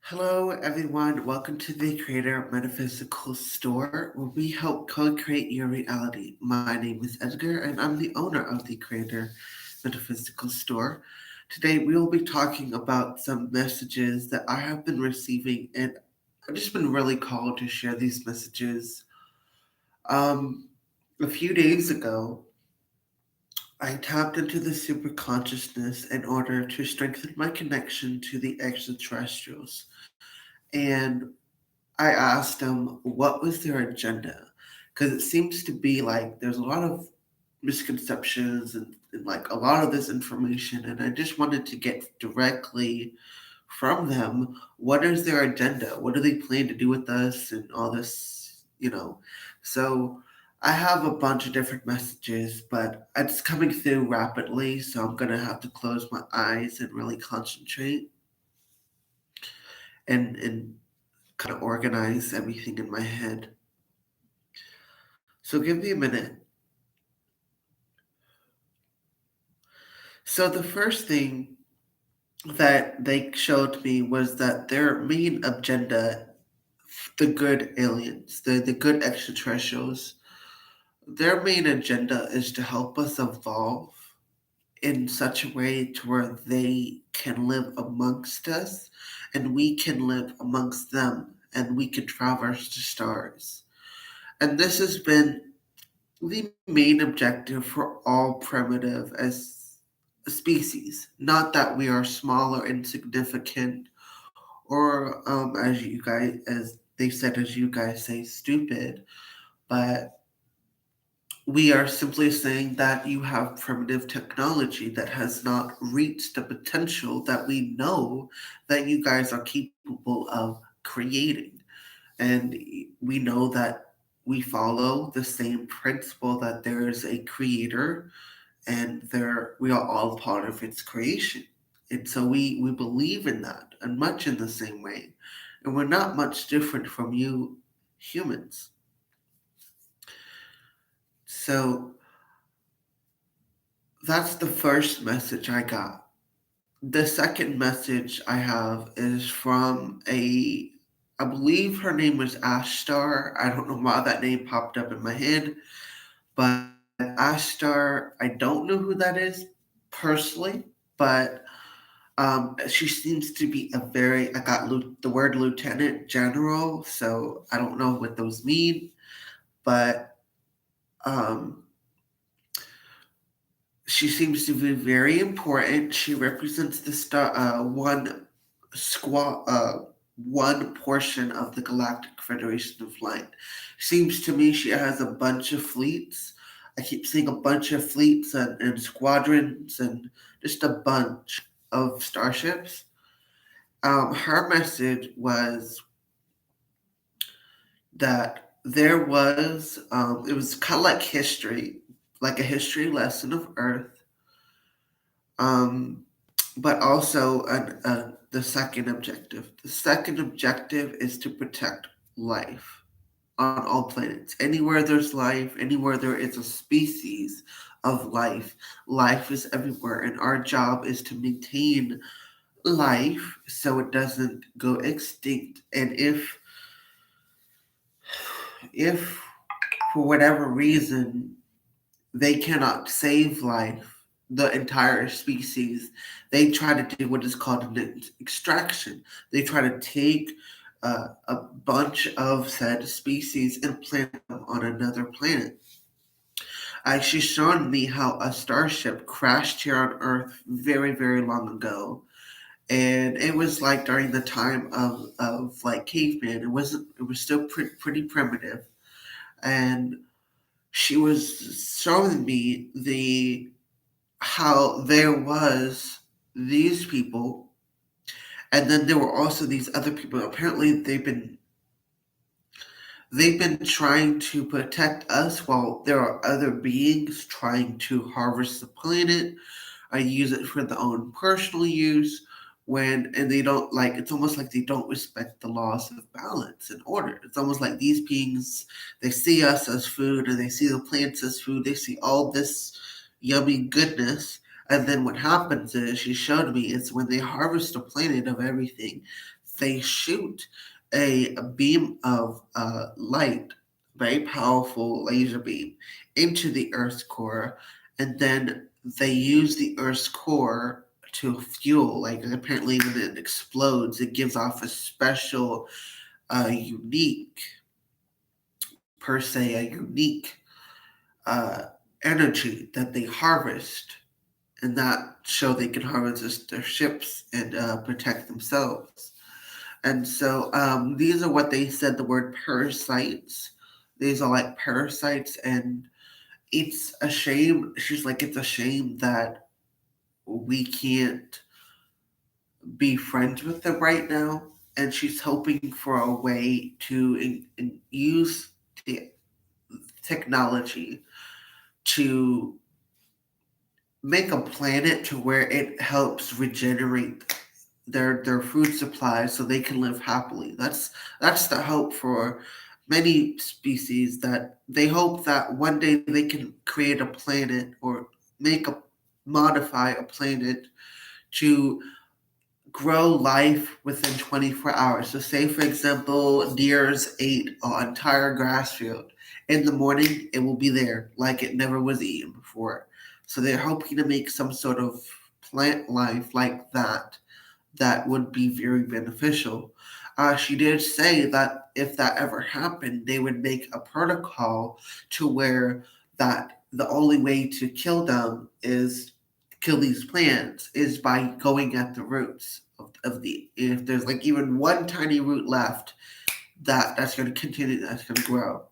Hello, everyone. Welcome to the Creator Metaphysical Store, where we help co create your reality. My name is Edgar, and I'm the owner of the Creator Metaphysical Store. Today, we will be talking about some messages that I have been receiving, and I've just been really called to share these messages. Um, a few days ago, I tapped into the super consciousness in order to strengthen my connection to the extraterrestrials. And I asked them what was their agenda, because it seems to be like there's a lot of misconceptions and like a lot of this information, and I just wanted to get directly from them what is their agenda, what do they plan to do with us, and all this. So I have a bunch of different messages, but it's coming through rapidly, so I'm gonna have to close my eyes and really concentrate and kind of organize everything in my head. So give me a minute. So the first thing that they showed me was that their main agenda, the good aliens, the good extraterrestrials, their main agenda is to help us evolve in such a way to where they can live amongst us and we can live amongst them and we can traverse the stars. And this has been the main objective for all primitive as a species. Not that we are small or insignificant, or as they said, as you guys say, stupid, but we are simply saying that you have primitive technology that has not reached the potential that we know that you guys are capable of creating. And we know that we follow the same principle that there is a creator and there we are all part of its creation. And so we believe in that and much in the same way. And we're not much different from you humans. So that's the first message I got. The second message I have is from I believe her name was Ashtar. I don't know why that name popped up in my head, but Ashtar, I don't know who that is personally, but she seems to be a very, I got the word lieutenant general, so I don't know what those mean, but um, she seems to be very important. She represents the one portion of the Galactic Federation of Light. Seems to me she has a bunch of fleets. I keep seeing a bunch of fleets and squadrons and just a bunch of starships. Her message was that there was, it was kind of like history, like a history lesson of Earth, um, but also the second objective. The second objective is to protect life on all planets. Anywhere there's life, anywhere there is a species of life, life is everywhere, and our job is to maintain life so it doesn't go extinct. And if for whatever reason they cannot save life, the entire species, they try to do what is called an extraction. They try to take a bunch of said species and plant them on another planet. She's shown me how a starship crashed here on Earth very, very long ago, and it was like during the time of like caveman. It was still pretty primitive, and she was showing me the how there was these people, and then there were also these other people. Apparently they've been trying to protect us while there are other beings trying to harvest the planet. I use it for their own personal use, and they don't, like, it's almost like they don't respect the laws of balance and order. It's almost like these beings, they see us as food and they see the plants as food. They see all this yummy goodness. And then what happens is, she showed me, it's when they harvest the planet of everything, they shoot a beam of light, very powerful laser beam, into the Earth's core, and then they use the Earth's core to fuel. Like apparently, when it explodes, it gives off a special, unique, per se, a unique uh, energy that they harvest, and that show they can harvest their ships and protect themselves. And so these are what they said the word parasites. These are like parasites, and it's a shame. She's like, it's a shame that we can't be friends with them right now. And she's hoping for a way to use the technology to make a planet to where it helps regenerate their food supply so they can live happily. That's the hope for many species, that they hope that one day they can create a planet or make a modify a planet to grow life within 24 hours. So, say for example, deers ate an entire grass field. In the morning, it will be there like it never was eaten before. So, they're hoping to make some sort of plant life like that that would be very beneficial. She did say that if that ever happened, they would make a protocol to where that the only way to kill them is kill these plants is by going at the roots of the, if there's like even one tiny root left, that's going to continue, that's going to grow.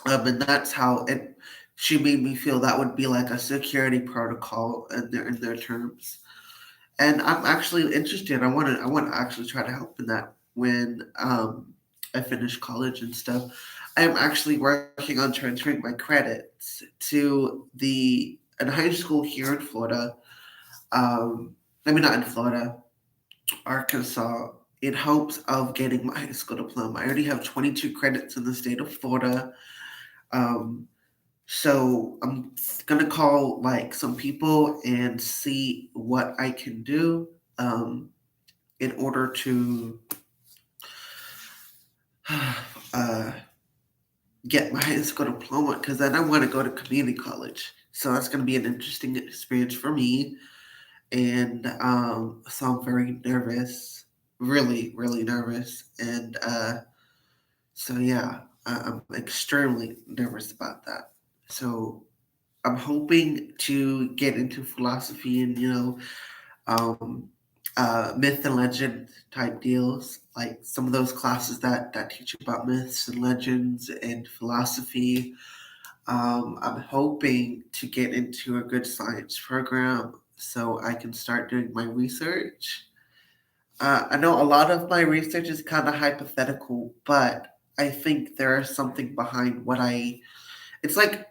And that's how it. She made me feel that would be like a security protocol in their terms, and I'm actually interested. I want to actually try to help in that when I finish college and stuff. I'm actually working on transferring my credits to the in high school here in Florida. I mean, not in Florida, Arkansas. In hopes of getting my high school diploma. I already have 22 credits in the state of Florida. Um, so I'm gonna call like some people and see what I can do in order to uh, get my high school diploma, because then I want to go to community college. So that's gonna be an interesting experience for me, and so I'm very nervous, really, really nervous, and so yeah, I'm extremely nervous about that. So I'm hoping to get into philosophy and um, myth and legend type deals, like some of those classes that teach about myths and legends and philosophy. I'm hoping to get into a good science program so I can start doing my research. I know a lot of my research is kind of hypothetical, but I think there is something behind what I. It's like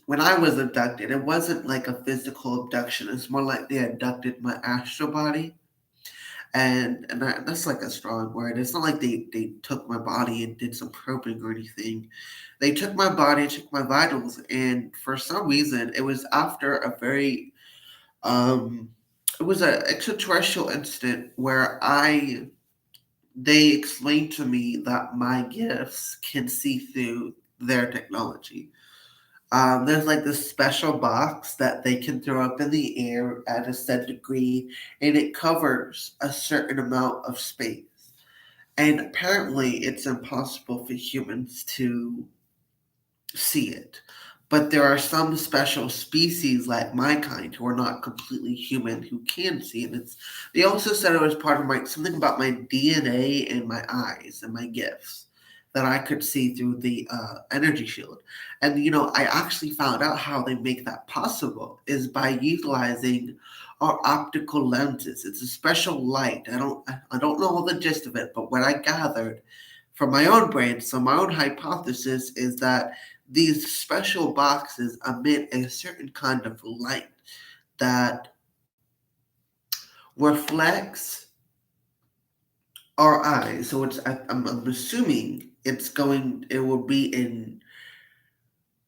when I was abducted, it wasn't like a physical abduction. It's more like they abducted my astral body, that's like a strong word. It's not like they took my body and did some probing or anything. They took my body, took my vitals, and for some reason, it was after a very um, it was an extraterrestrial incident where I they explained to me that my gifts can see through their technology. There's like this special box that they can throw up in the air at a set degree, and it covers a certain amount of space. And apparently, it's impossible for humans to see it. But there are some special species like my kind who are not completely human who can see it. They also said it was part of my something about my DNA and my eyes and my gifts that I could see through the energy shield. And I actually found out how they make that possible is by utilizing our optical lenses. It's a special light. I don't know all the gist of it, but what I gathered from my own brain, so my own hypothesis is that these special boxes emit a certain kind of light that reflects our eyes. So I'm assuming it will be in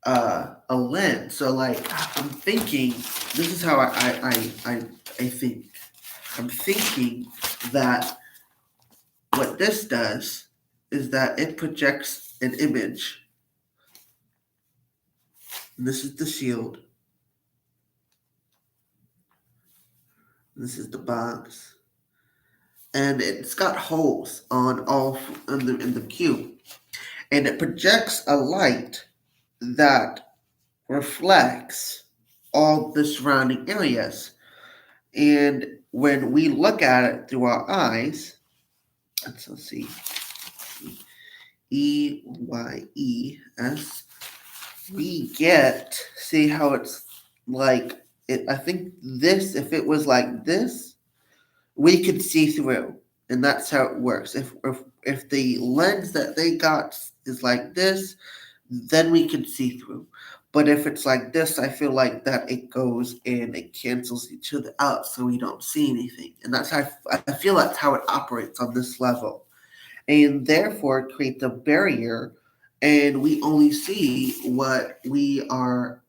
a lens. So like I'm thinking, this is how I think. I'm thinking that what this does is that it projects an image. And this is the shield. This is the box. And it's got holes on all in the cube. And it projects a light that reflects all the surrounding areas. And when we look at it through our eyes, let's see, EYES, we get, see how it's like, I think this, if it was like this, we could see through. And that's how it works. If the lens that they got is like this, then we can see through. But if it's like this, I feel like that it goes and it cancels each other out, so we don't see anything. And that's how I feel that's how it operates on this level, and therefore it creates a barrier, and we only see what we are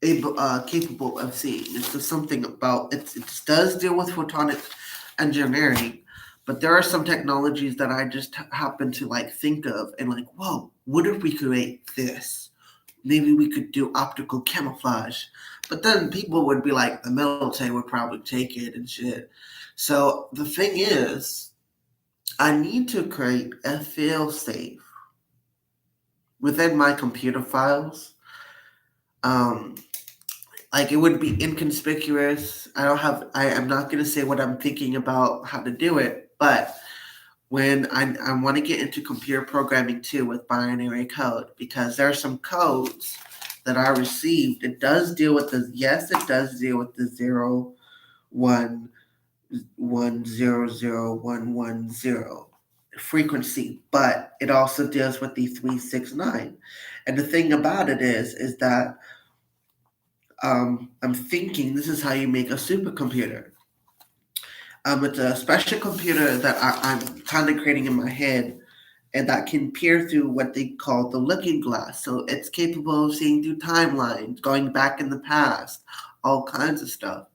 capable of seeing. It's just something about it does deal with photonic engineering, but there are some technologies that I just happen to like think of and like, whoa, what if we create this? Maybe we could do optical camouflage. But then people would be like, the military would probably take it and shit. So the thing is, I need to create a failsafe within my computer files. Um, like it would be inconspicuous. I am not going to say what I'm thinking about how to do it, but when I want to get into computer programming too with binary code, because there are some codes that I received. It does deal with it does deal with the 0 1 1 0 0 1 1 0 frequency, but it also deals with the 369. And the thing about it is that I'm thinking this is how you make a supercomputer. It's a special computer that I'm kind of creating in my head, and that can peer through what they call the looking glass. So it's capable of seeing through timelines, going back in the past, all kinds of stuff.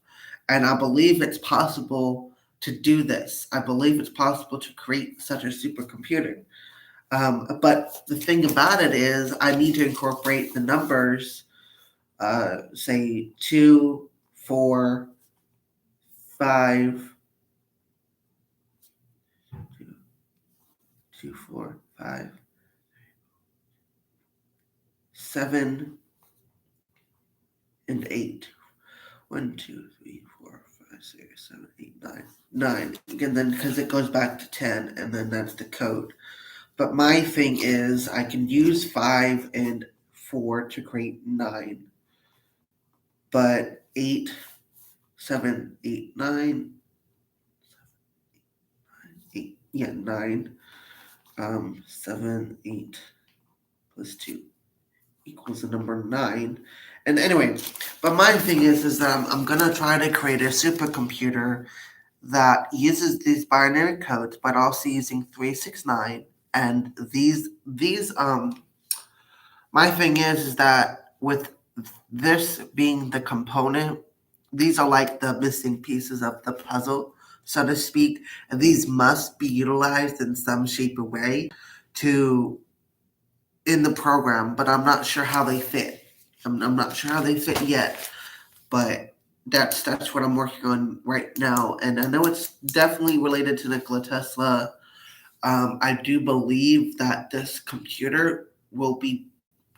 And I believe it's possible to do this. I believe it's possible to create such a supercomputer. But the thing about it is, I need to incorporate the numbers, say 2, 4, 5, 2, 4, 5, 7, and 8. 1, 2, 3, 4, 5, 6, 7, 8, 9. 9. Again, then because it goes back to 10, and then that's the code. But my thing is, I can use 5 and 4 to create 9. But 8, 7, 8, 9, 8, yeah, 9, 7, 8 plus 2 equals the number 9. And anyway, but my thing is that I'm gonna try to create a supercomputer that uses these binary codes, but also using 369. And these my thing is that with this being the component, these are like the missing pieces of the puzzle, so to speak. And these must be utilized in some shape or way to in the program, but I'm not sure how they fit. I'm not sure how they fit yet, but that's what I'm working on right now. And I know it's definitely related to Nikola Tesla. I do believe that this computer will be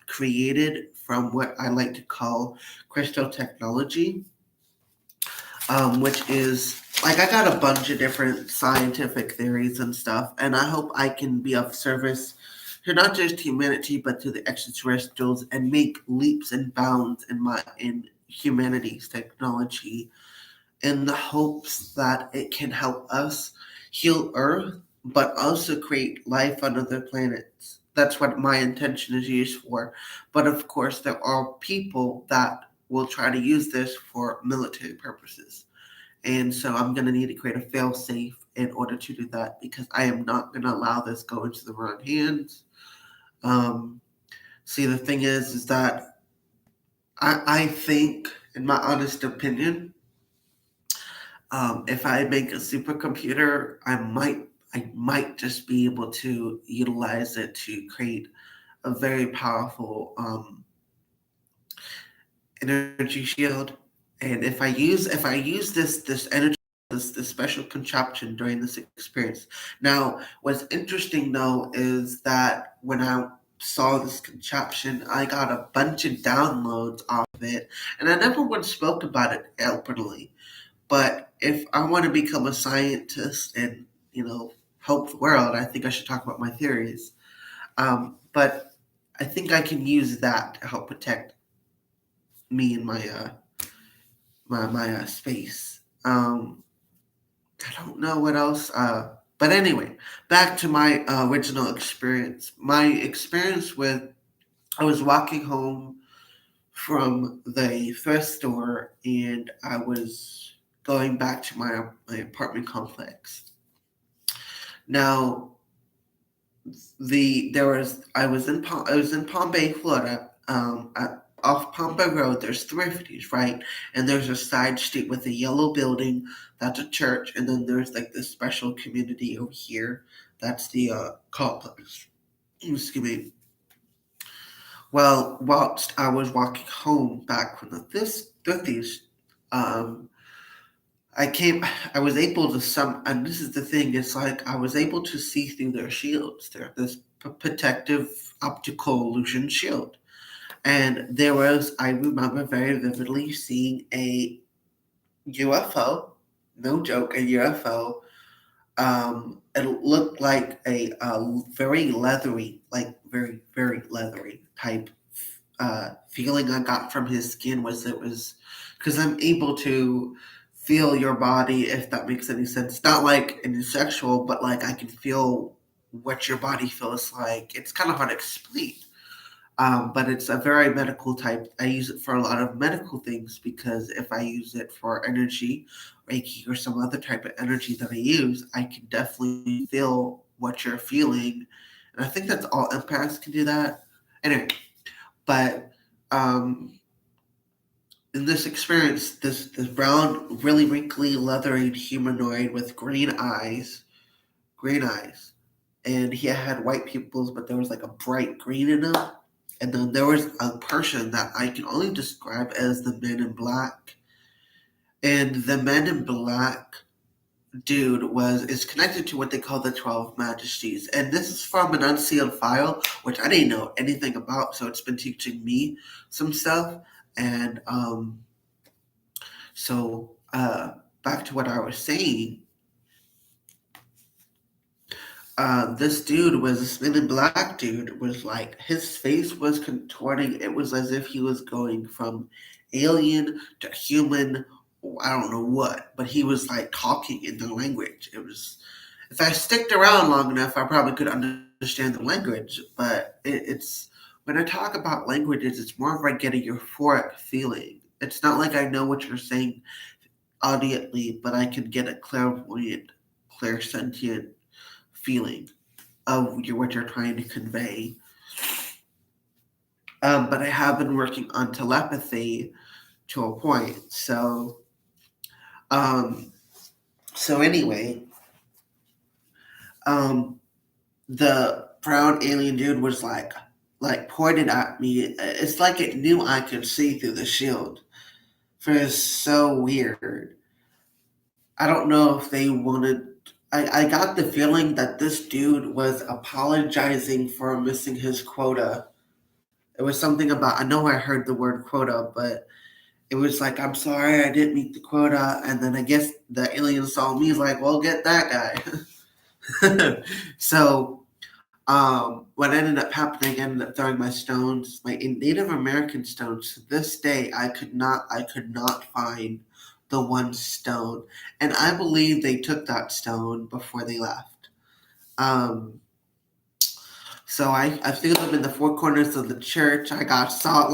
created from what I like to call crystal technology, which is like I got a bunch of different scientific theories and stuff, and I hope I can be of service to not just humanity but to the extraterrestrials and make leaps and bounds in humanity's technology in the hopes that it can help us heal Earth, but also create life on other planets. That's what my intention is used for. But of course, there are people that will try to use this for military purposes. And so I'm going to need to create a fail safe in order to do that, because I am not going to allow this go into the wrong hands. See, the thing is that I think, in my honest opinion, if I make a supercomputer, I might just be able to utilize it to create a very powerful energy shield. And if I use this energy, this special contraption during this experience. Now, what's interesting though is that when I saw this contraption, I got a bunch of downloads off of it, and I never once spoke about it openly. But if I want to become a scientist and help the world, I think I should talk about my theories. But I think I can use that to help protect me and my space. I don't know what else. But anyway, back to my original experience. My experience with I was walking home from the thrift store, and I was going back to my apartment complex. Now, I was in Palm Bay, Florida. Off Palm Bay Road, there's Thrifties, right? And there's a side street with a yellow building. That's a church, and then there's like this special community over here. That's the complex. Excuse me. Well, whilst I was walking home back from this Thrifties, um, I came. I was able to and this is the thing. It's like I was able to see through their shields. They're this protective optical illusion shield. And I remember very vividly seeing a UFO, no joke, a UFO. It looked like a very leathery, like very leathery type feeling I got from his skin was it was because I'm able to feel your body if that makes any sense. Not like any sexual, but like I can feel what your body feels like. It's kind of hard to explain. But it's a very medical type. I use it for a lot of medical things because if I use it for energy, Reiki, or some other type of energy that I use, I can definitely feel what you're feeling. And I think that's all empaths can do that. Anyway, but um, in this experience, this brown, really wrinkly, leathery humanoid with green eyes, and he had white pupils, but there was like a bright green in them. And then there was a person that I can only describe as the Men in Black. And the Men in Black dude is connected to what they call the 12 Majesties. And this is from an unsealed file, which I didn't know anything about, so it's been teaching me some stuff. And so back to what I was saying, this Men in Black dude was like, his face was contorting. It was as if he was going from alien to human. I don't know what, but he was like talking in the language. It was, if I sticked around long enough, I probably could understand the language. But when I talk about languages, it's more of like getting a euphoric feeling. It's not like I know what you're saying audibly, but I can get a clairvoyant, clairsentient feeling of what you're trying to convey. But I have been working on telepathy to a point. Um, so anyway, um, the brown alien dude was like pointed at me. It's like it knew I could see through the shield. It was so weird. I don't know if they wanted. I got the feeling that this dude was apologizing for missing his quota. It was something about, I know I heard the word quota, but it was like, I'm sorry I didn't meet the quota. And then I guess the alien saw me, like, well, get that guy. So what ended up happening, I ended up throwing my stones, my Native American stones. To this day, I could not find the one stone. And I believe they took that stone before they left. Um, So I threw them in the four corners of the church. I got salt.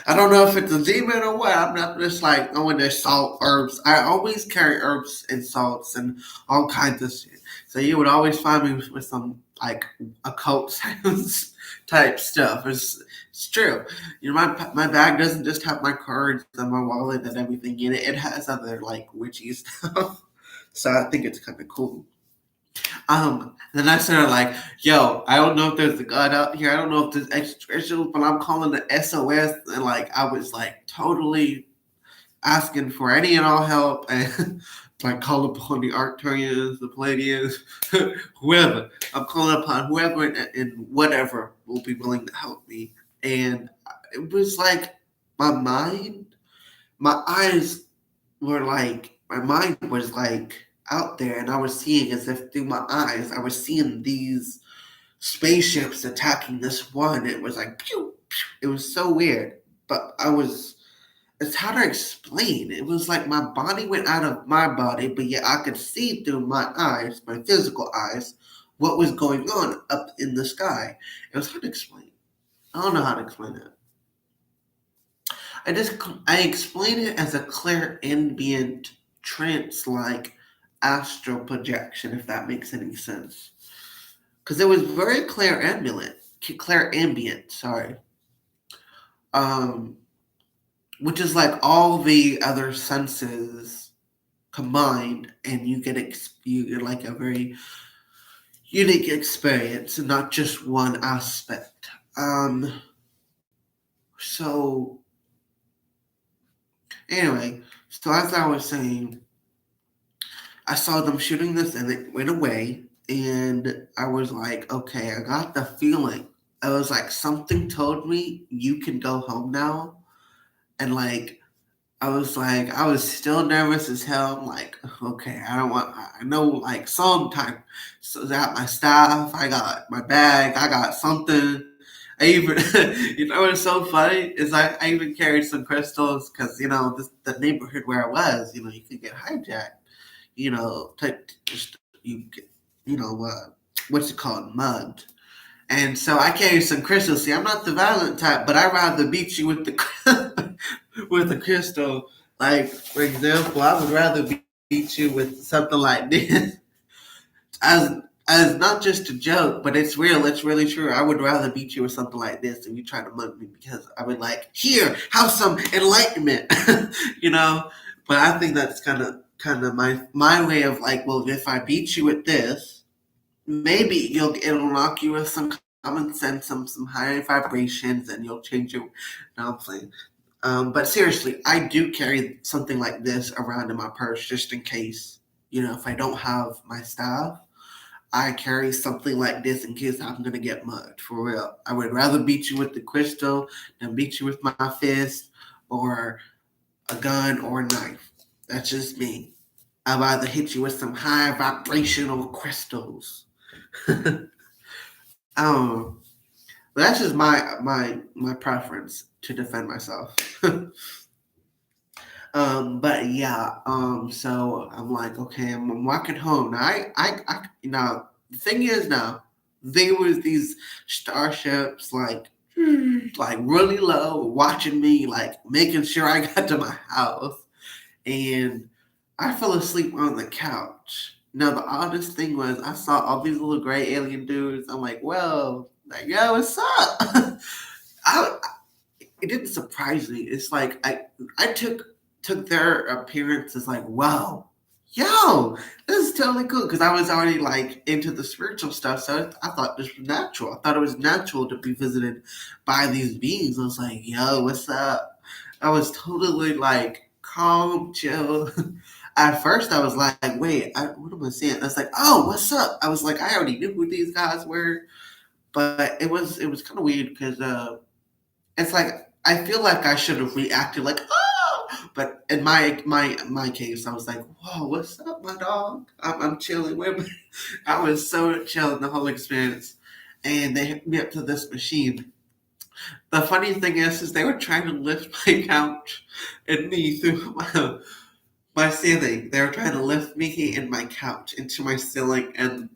I don't know if it's a demon or what. I'm not just like going there salt herbs. I always carry herbs and salts and all kinds of shit. So you would always find me with some like occult sounds type stuff. It's true. My bag doesn't just have my cards and my wallet and everything in it. It has other like witchy stuff. So I think it's kind of cool. Then I started like, yo, I don't know if there's a God out here. I don't know if there's extraterrestrials, but I'm calling the SOS. And like, I was like totally asking for any and all help, and like call upon the Arcturians, the Palladians, whoever. I'm calling upon whoever and whatever will be willing to help me. And it was like my mind, my eyes were like, my mind was like out there, and I was seeing as if through my eyes, I was seeing these spaceships attacking this one. It was like, pew, pew. It was so weird, but it's hard to explain. It was like my body went out of my body, but yet I could see through my eyes, my physical eyes, what was going on up in the sky. It was hard to explain. I don't know how to explain it. I explain it as a clear ambient trance like astral projection, if that makes any sense. Because it was very clear ambient, sorry. Um, which is like all the other senses combined, and you get like a very unique experience, and not just one aspect. So anyway, so as I was saying, I saw them shooting this and it went away, and I was like, okay, I got the feeling. I was like, something told me you can go home now, and like I was still nervous as hell. I'm like, okay, I know, like, sometime. So I got my stuff, I got my bag, I got something. I even, what's so funny is I even carried some crystals because, the neighborhood where I was, you could get hijacked, just, you get, what's it called, mugged. And so I carry some crystals. See, I'm not the violent type, but I'd rather beat you with the with a crystal. Like, for example, I would rather beat you with something like this, as as not just a joke, but it's real. It's really true. I would rather beat you with something like this than you try to mug me, because I would like, here, have some enlightenment, you know. But I think that's kind of my way of like, well, if I beat you with this, maybe it'll knock you with some common sense, some higher vibrations, and you'll change your. No, I'm playing. But seriously, I do carry something like this around in my purse just in case. If I don't have my staff, I carry something like this in case I'm gonna get mugged. For real, I would rather beat you with the crystal than beat you with my fist or a gun or a knife. That's just me. I'd rather hit you with some high vibrational crystals. um, but that's just my preference to defend myself. But yeah, so I'm like, okay, I'm walking home. Now, now the thing is, now there was these starships like really low, watching me, like making sure I got to my house, and I fell asleep on the couch. Now the oddest thing was I saw all these little gray alien dudes. I'm like, well, like, yo, what's up? I, it didn't surprise me. It's like I took their appearance as like, wow, yo, this is totally cool, because I was already like into the spiritual stuff, so I thought this was natural. I thought it was natural to be visited by these beings. I was like, yo, what's up? I was totally like calm, chill. At first, I was like, wait, what am I saying? I was like, oh, what's up? I was like, I already knew who these guys were, but it was kind of weird because it's like I feel like I should have reacted like, oh, but in my case, I was like, whoa, what's up, my dog? I'm chilling with. I was so chill in the whole experience, and they hooked me up to this machine. The funny thing is they were trying to lift my couch and me through my ceiling. They were trying to lift me and my couch into my ceiling, and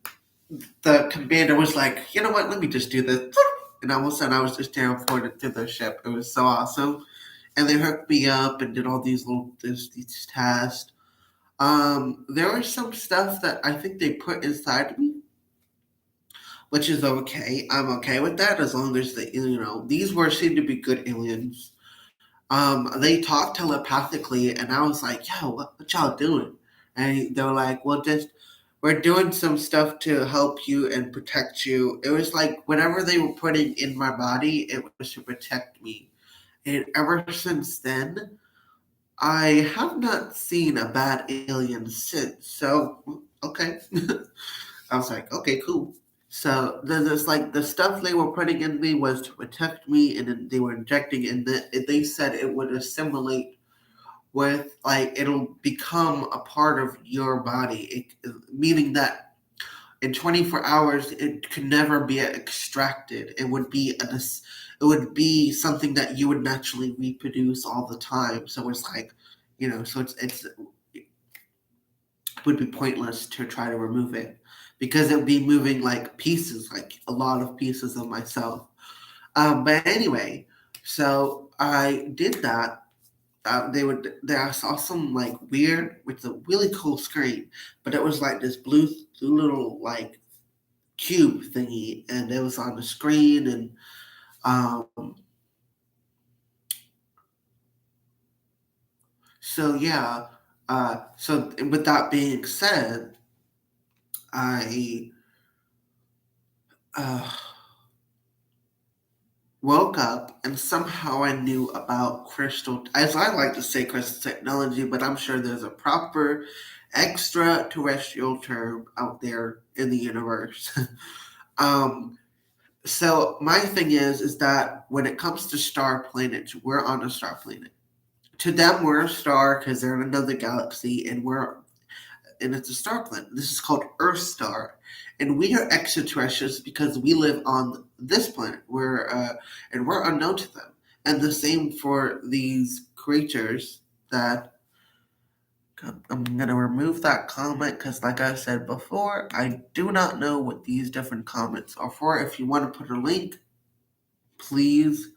the commander was like, you know what? Let me just do this. And all of a sudden, I was just teleported to the ship. It was so awesome. And they hooked me up and did all these tasks. There was some stuff that I think they put inside me, which is okay. I'm okay with that as long as these were seemed to be good aliens. They talked telepathically, and I was like, "Yo, what y'all doing?" And they were like, "Well, just we're doing some stuff to help you and protect you. It was like whatever they were putting in my body, it was to protect me. And ever since then, I have not seen a bad alien since. So, okay. I was like, okay, cool. So there's like the stuff they were putting in me was to protect me, and then they were injecting, and they said it would assimilate with like it'll become a part of your body, meaning that in 24 hours it could never be extracted. It would be something that you would naturally reproduce all the time. So it's like, so it would be pointless to try to remove it because it would be moving like pieces, like a lot of pieces of myself. But anyway, so I did that. I saw some like weird with a really cool screen, but it was like this blue little like cube thingy, and it was on the screen. And um, so yeah. So with that being said, I uh, woke up and somehow I knew about crystal, as I like to say, crystal technology, but I'm sure there's a proper extraterrestrial term out there in the universe. um, so my thing is that when it comes to star planets, we're on a star planet. To them, we're a star because they're in another galaxy, and it's a star planet. This is called Earth star, and we are extraterrestrials because we live on this planet. We're unknown to them, and the same for these creatures. That I'm gonna remove that comment because, like I said before, I do not know what these different comments are for. If you want to put a link, please.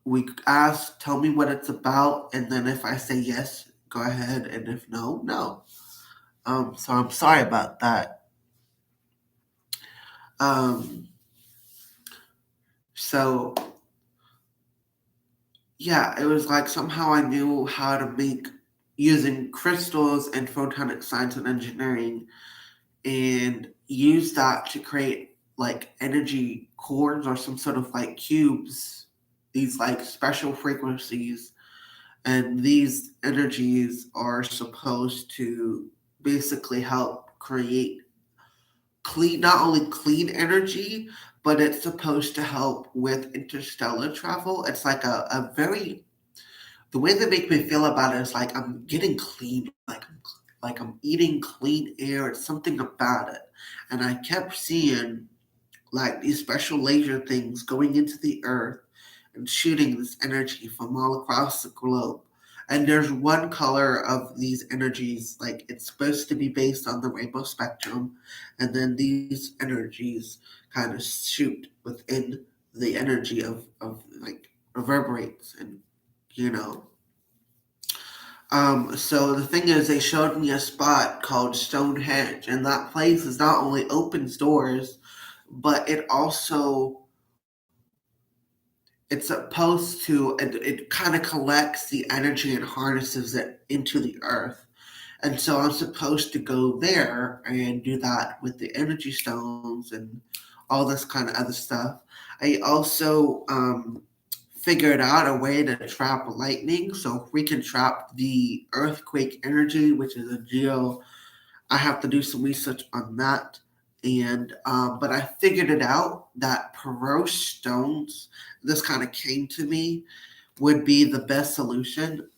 We ask, tell me what it's about, and then if I say yes, go ahead, and if no, no. So I'm sorry about that. Um, so yeah, it was like somehow I knew how to make using crystals and photonic science and engineering and use that to create like energy cores or some sort of like cubes, these like special frequencies. And these energies are supposed to basically help create not only clean energy, but it's supposed to help with interstellar travel. It's like a very the way they make me feel about it is like I'm getting clean, like I'm eating clean air. It's something about it, and I kept seeing like these special laser things going into the earth and shooting this energy from all across the globe. And there's one color of these energies, like it's supposed to be based on the rainbow spectrum, and then these energies kind of shoot within the energy of like reverberates and you know. So the thing is, they showed me a spot called Stonehenge, and that place is not only opens doors, but it's supposed to it kind of collects the energy and harnesses it into the earth. And so I'm supposed to go there and do that with the energy stones and all this kind of other stuff. I also figured out a way to trap lightning. So if we can trap the earthquake energy, which is a geo, I have to do some research on that. And but I figured it out that porous stones. This kind of came to me would be the best solution.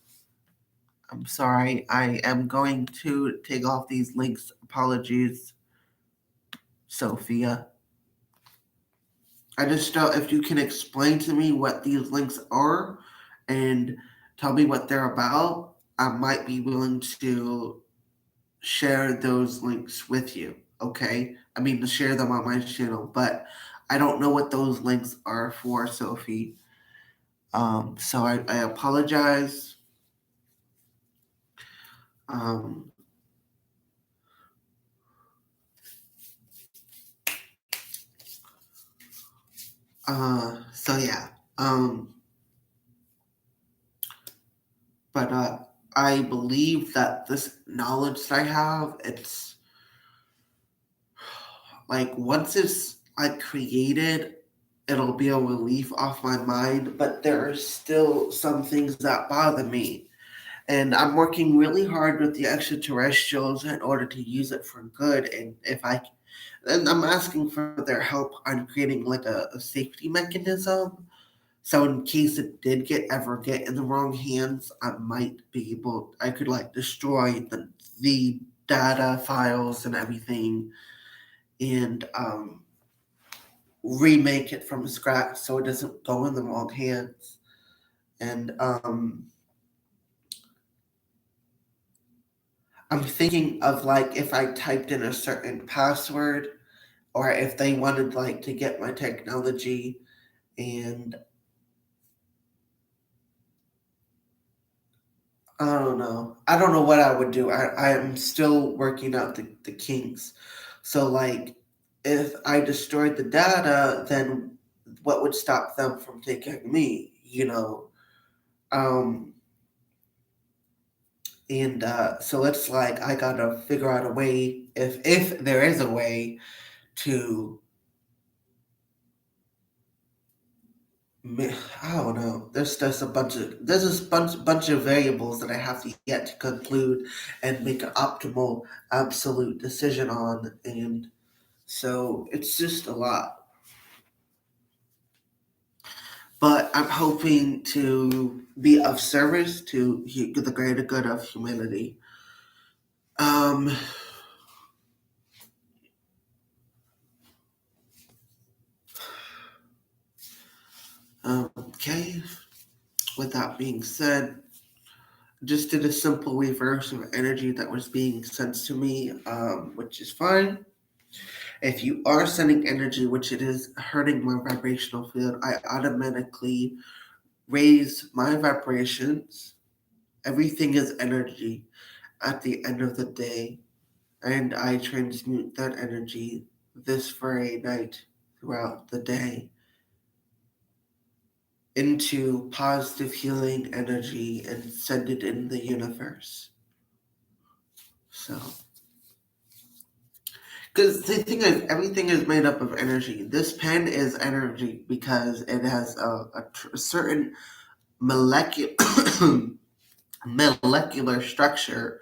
I'm sorry, I am going to take off these links. Apologies, Sophia. I just don't, if you can explain to me what these links are and tell me what they're about, I might be willing to share those links with you. Okay? I mean, to share them on my channel, but I don't know what those links are for, Sophie. So I apologize. Um, so yeah. But I believe that this knowledge that I have, Like once it's like created, it'll be a relief off my mind. But there are still some things that bother me, and I'm working really hard with the extraterrestrials in order to use it for good. And I'm asking for their help on creating like a safety mechanism. So in case it did get in the wrong hands, I could like destroy the data files and everything, and remake it from scratch so it doesn't go in the wrong hands. And I'm thinking of like if I typed in a certain password, or if they wanted like to get my technology, and I don't know what I would do. I am still working out the kinks. So like if I destroyed the data, then what would stop them from taking me, um and so it's like I gotta figure out a way, if there is a way, to I don't know. There's this bunch of variables that I have to yet to conclude and make an optimal absolute decision on, and so it's just a lot. But I'm hoping to be of service to the greater good of humanity. Um, okay. With that being said, just did a simple reverse of energy that was being sent to me, which is fine. If you are sending energy which it is hurting my vibrational field, I automatically raise my vibrations. Everything is energy at the end of the day, and I transmute that energy this very night throughout the day into positive healing energy and send it in the universe. So, because the thing is, everything is made up of energy. This pen is energy because it has a certain molecular molecular structure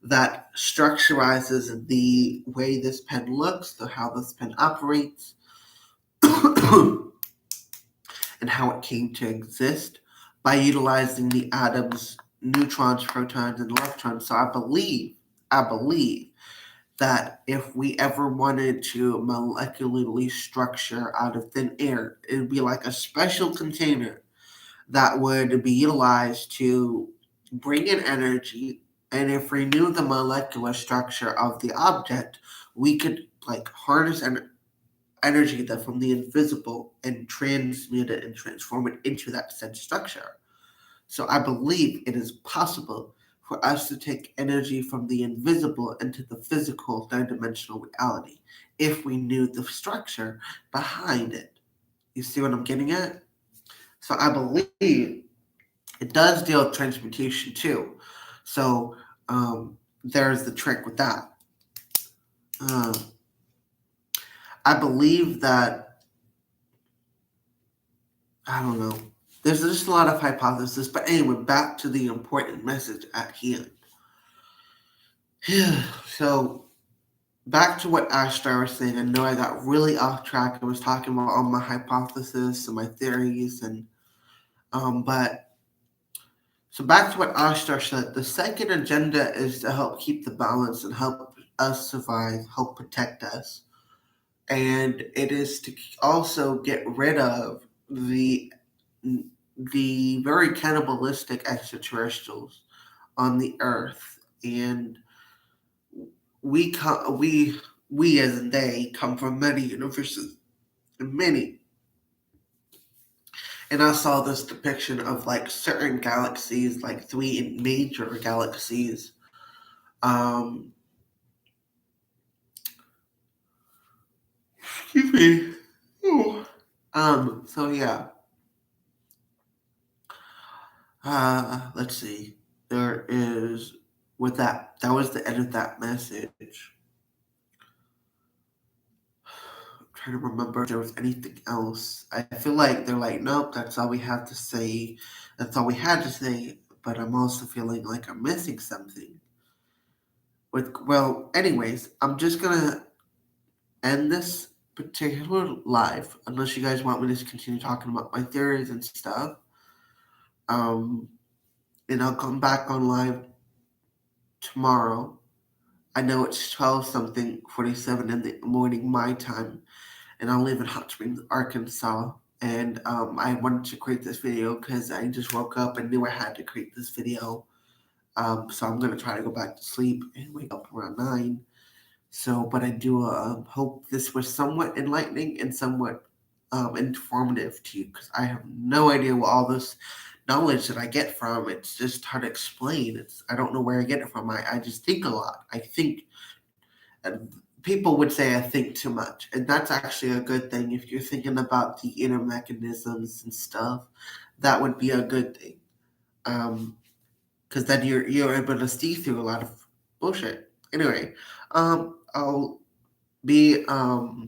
that structurizes the way this pen looks, how this pen operates, and how it came to exist by utilizing the atoms, neutrons, protons, and electrons. So I believe that if we ever wanted to molecularly structure out of thin air, it would be like a special container that would be utilized to bring in energy. And if we knew the molecular structure of the object, we could like harness energy that from the invisible and transmute it and transform it into that said structure. So I believe it is possible for us to take energy from the invisible into the physical third dimensional reality if we knew the structure behind it. You see what I'm getting at? So I believe it does deal with transmutation too. So there's the trick with that. Uh, I believe that, I don't know. There's just a lot of hypotheses, but anyway, back to the important message at hand. So back to what Ashtar was saying. I know I got really off track. I was talking about all my hypotheses and my theories, and but so back to what Ashtar said. The second agenda is to help keep the balance and help us survive, help protect us, and it is to also get rid of the very cannibalistic extraterrestrials on the Earth, and we come we as in they come from many universes, many. And I saw this depiction of like certain galaxies, like three major galaxies. Um, excuse me. Ooh. So yeah. Let's see. There is with that. That was the end of that message. trying to remember if there was anything else. I feel like they're like, nope, that's all we have to say. That's all we had to say. But I'm also feeling like I'm missing something. Anyways, I'm just gonna end this particular live, unless you guys want me to continue talking about my theories and stuff. Um, and I'll come back on live tomorrow. I know it's 12 something 47 in the morning my time, and I live in Hot Springs, Arkansas. And I wanted to create this video because I just woke up and knew I had to create this video. So I'm gonna try to go back to sleep and wake up around 9. So, but I do hope this was somewhat enlightening and somewhat informative to you, because I have no idea what all this knowledge that I get from. It's just hard to explain. I don't know where I get it from. I just think a lot. I think, and people would say I think too much, and that's actually a good thing. If you're thinking about the inner mechanisms and stuff, that would be a good thing. Because then you're able to see through a lot of bullshit. Anyway, I'll be I'll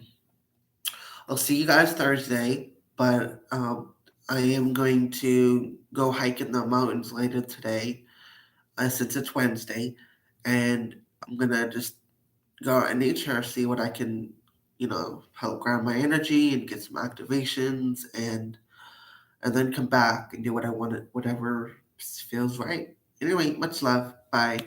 see you guys Thursday, but I am going to go hike in the mountains later today, since it's Wednesday, and I'm gonna just go out in nature, see what I can, help ground my energy and get some activations, and then come back and do what I want, whatever feels right. Anyway, much love. Bye.